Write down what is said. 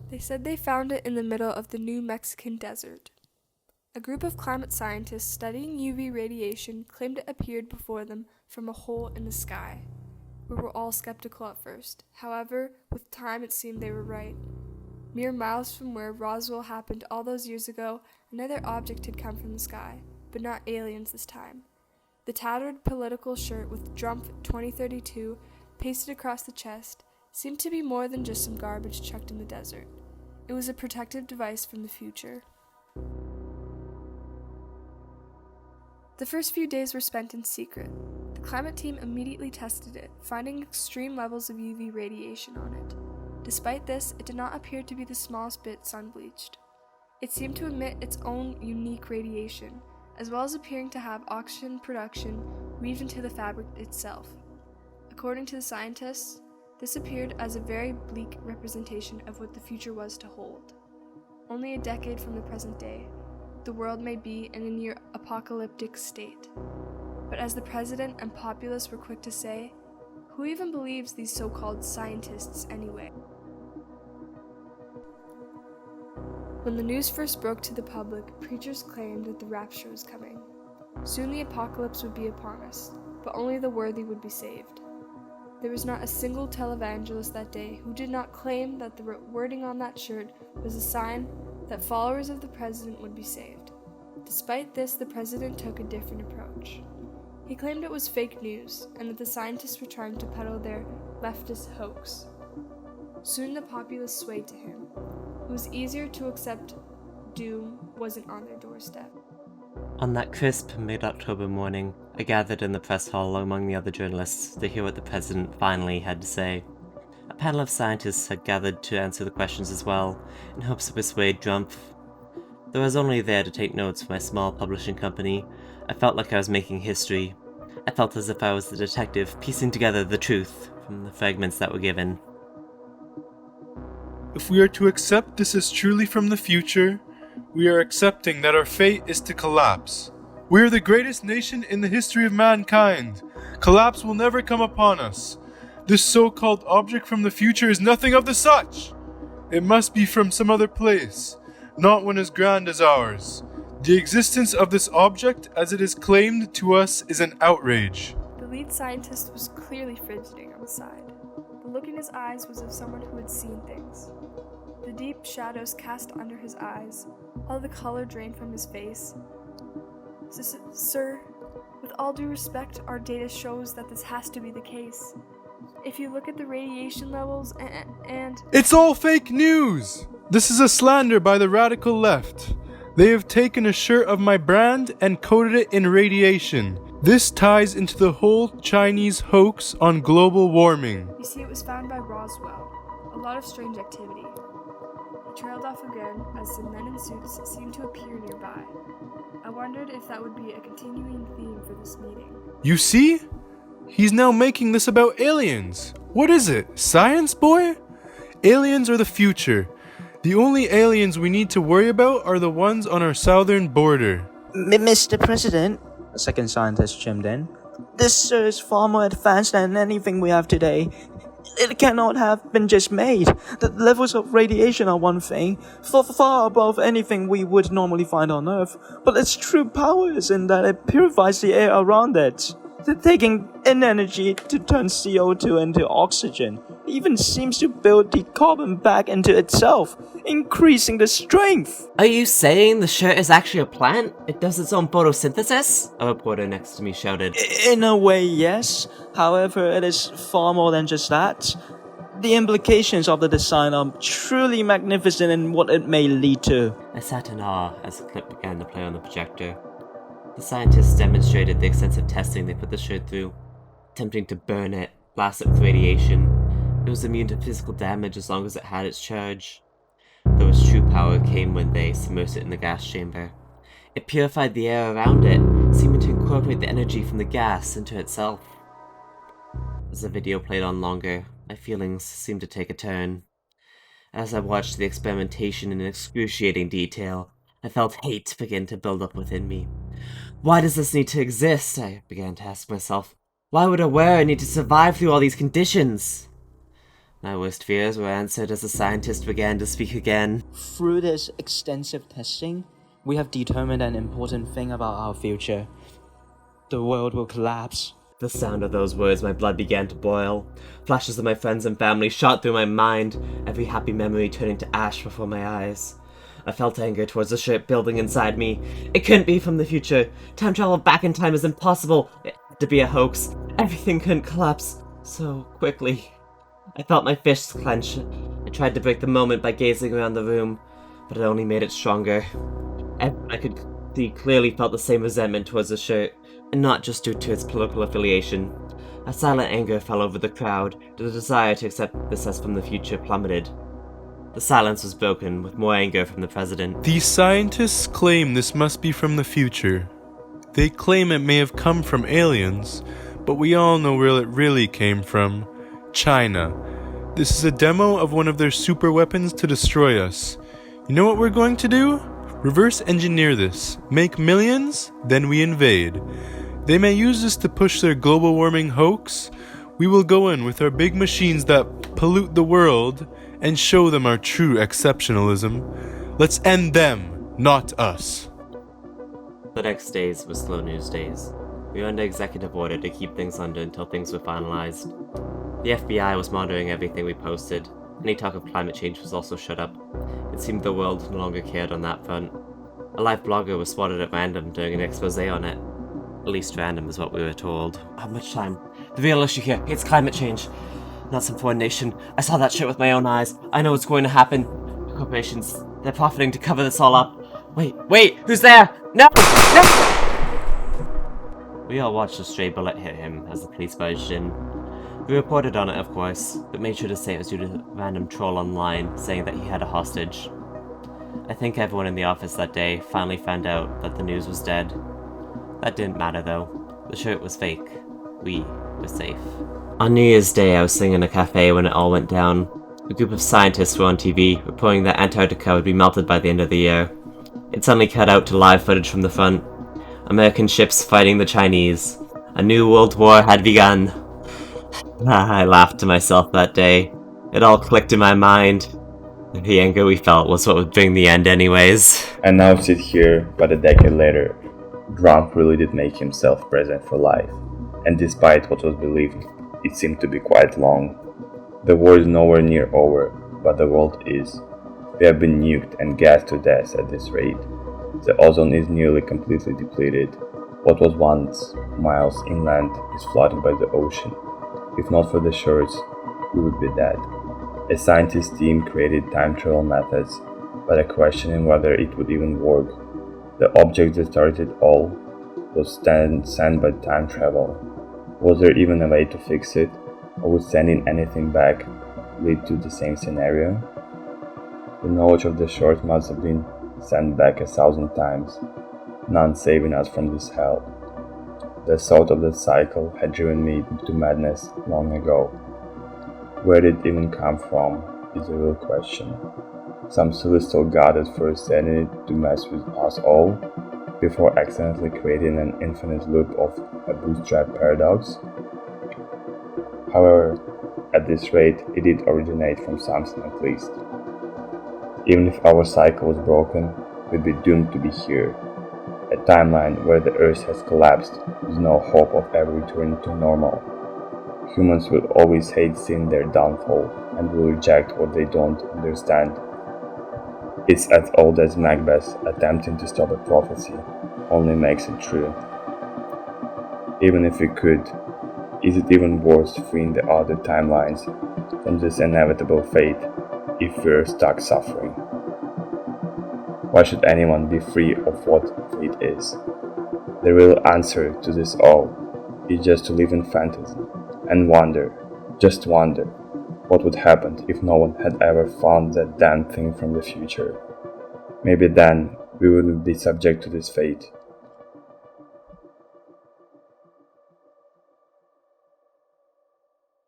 They said they found it in the middle of the New Mexican desert. A group of climate scientists studying UV radiation claimed it appeared before them from a hole in the sky. We were all skeptical at first. However, with time it seemed they were right. Mere miles from where Roswell happened all those years ago, another object had come from the sky, but not aliens this time. The tattered political shirt with Trump 2032 pasted across the chest seemed to be more than just some garbage chucked in the desert. It was a protective device from the future. The first few days were spent in secret. The climate team immediately tested it, finding extreme levels of UV radiation on it. Despite this, it did not appear to be the smallest bit sun-bleached. It seemed to emit its own unique radiation, as well as appearing to have oxygen production weaved into the fabric itself. According to the scientists, this appeared as a very bleak representation of what the future was to hold. Only a decade from the present day, the world may be in a near-apocalyptic state. But as the president and populace were quick to say, who even believes these so-called scientists anyway? When the news first broke to the public, preachers claimed that the rapture was coming. Soon the apocalypse would be upon us, but only the worthy would be saved. There was not a single televangelist that day who did not claim that the wording on that shirt was a sign that followers of the president would be saved. Despite this, the president took a different approach. He claimed it was fake news, and that the scientists were trying to peddle their leftist hoax. Soon the populace swayed to him. It was easier to accept doom wasn't on their doorstep. On that crisp mid-October morning, I gathered in the press hall among the other journalists to hear what the president finally had to say. A panel of scientists had gathered to answer the questions as well, in hopes to persuade Trump. Though I was only there to take notes for my small publishing company, I felt like I was making history. I felt as if I was the detective piecing together the truth from the fragments that were given. If we are to accept this as truly from the future, we are accepting that our fate is to collapse. We are the greatest nation in the history of mankind. Collapse will never come upon us. This so-called object from the future is nothing of the such. It must be from some other place, not one as grand as ours. The existence of this object, as it is claimed to us, is an outrage. The lead scientist was clearly fidgeting on the side. The look in his eyes was of someone who had seen things. The deep shadows cast under his eyes, all the color drained from his face. Sir, with all due respect, our data shows that this has to be the case. If you look at the radiation levels and... It's all fake news! This is a slander by the radical left. They have taken a shirt of my brand and coated it in radiation. This ties into the whole Chinese hoax on global warming. You see, it was found by Roswell. A lot of strange activity. He trailed off again as some men in suits seemed to appear nearby. I wondered if that would be a continuing theme for this meeting. You see? He's now making this about aliens. What is it? Science, boy? Aliens are the future. The only aliens we need to worry about are the ones on our southern border. Mr. President, a second scientist chimed in, this is far more advanced than anything we have today. It cannot have been just made. The levels of radiation are one thing, far above anything we would normally find on Earth, but its true power is in that it purifies the air around it, taking in energy to turn CO2 into oxygen. It even seems to build the carbon back into itself, increasing the strength. Are you saying the shirt is actually a plant? It does its own photosynthesis? A reporter next to me shouted. In a way, yes. However, it is far more than just that. The implications of the design are truly magnificent in what it may lead to. I sat in awe as the clip began to play on the projector. The scientists demonstrated the extensive testing they put the shirt through, attempting to burn it, blast it with radiation. It was immune to physical damage as long as it had its charge. Though its true power came when they submersed it in the gas chamber. It purified the air around it, seeming to incorporate the energy from the gas into itself. As the video played on longer, my feelings seemed to take a turn. As I watched the experimentation in excruciating detail, I felt hate begin to build up within me. Why does this need to exist? I began to ask myself. Why would a wearer need to survive through all these conditions? My worst fears were answered as the scientist began to speak again. Through this extensive testing, we have determined an important thing about our future. The world will collapse. The sound of those words, my blood began to boil. Flashes of my friends and family shot through my mind, every happy memory turning to ash before my eyes. I felt anger towards the ship building inside me. It couldn't be from the future. Time travel back in time is impossible. It had to be a hoax. Everything couldn't collapse so quickly. I felt my fists clench. I tried to break the moment by gazing around the room, but it only made it stronger. Everyone I could see clearly felt the same resentment towards the shirt, and not just due to its political affiliation. A silent anger fell over the crowd, the desire to accept this as from the future plummeted. The silence was broken, with more anger from the president. These scientists claim this must be from the future. They claim it may have come from aliens, but we all know where it really came from. China. This is a demo of one of their super weapons to destroy us. You know what we're going to do? Reverse engineer this. Make millions, then we invade. They may use this to push their global warming hoax. We will go in with our big machines that pollute the world and show them our true exceptionalism. Let's end them, not us. The next days were slow news days. We were under executive order to keep things under until things were finalized. The FBI was monitoring everything we posted. Any talk of climate change was also shut up. It seemed the world no longer cared on that front. A live blogger was spotted at random doing an expose on it. At least random is what we were told. How much time? The real issue here, it's climate change. Not some foreign nation. I saw that shit with my own eyes. I know what's going to happen. Corporations, they're profiting to cover this all up. Wait, who's there? No! We all watched a stray bullet hit him as the police barged in. We reported on it, of course, but made sure to say it was due to a random troll online saying that he had a hostage. I think everyone in the office that day finally found out that the news was dead. That didn't matter though. The shirt was fake. We were safe. On New Year's Day, I was sitting in a cafe when it all went down. A group of scientists were on TV, reporting that Antarctica would be melted by the end of the year. It suddenly cut out to live footage from the front. American ships fighting the Chinese. A new world war had begun. I laughed to myself that day. It all clicked in my mind. The anger we felt was what would bring the end anyways. And now sit here, but a decade later, Trump really did make himself president for life. And despite what was believed, it seemed to be quite long. The war is nowhere near over, but the world is. We have been nuked and gassed to death at this rate. The ozone is nearly completely depleted. What was once miles inland is flooded by the ocean. If not for the shores, we would be dead. A scientist team created time travel methods, but I questioning whether it would even work. The object that started it all was sent by time travel. Was there even a way to fix it, or would sending anything back lead to the same scenario? The knowledge of the shores must have been sent back 1,000 times, none saving us from this hell. The thought of the cycle had driven me to madness long ago. Where did it even come from is the real question. Some celestial god at first said it to mess with us all, before accidentally creating an infinite loop of a bootstrap paradox. However, at this rate, it did originate from something at least. Even if our cycle was broken, we'd be doomed to be here. A timeline where the Earth has collapsed with no hope of ever returning to normal. Humans will always hate seeing their downfall and will reject what they don't understand. It's as old as Macbeth attempting to stop a prophecy only makes it true. Even if we could, is it even worth freeing the other timelines from this inevitable fate if we're stuck suffering? Why should anyone be free of what fate is? The real answer to this all is just to live in fantasy and wonder, just wonder, what would happen if no one had ever found that damn thing from the future. Maybe then we wouldn't be subject to this fate.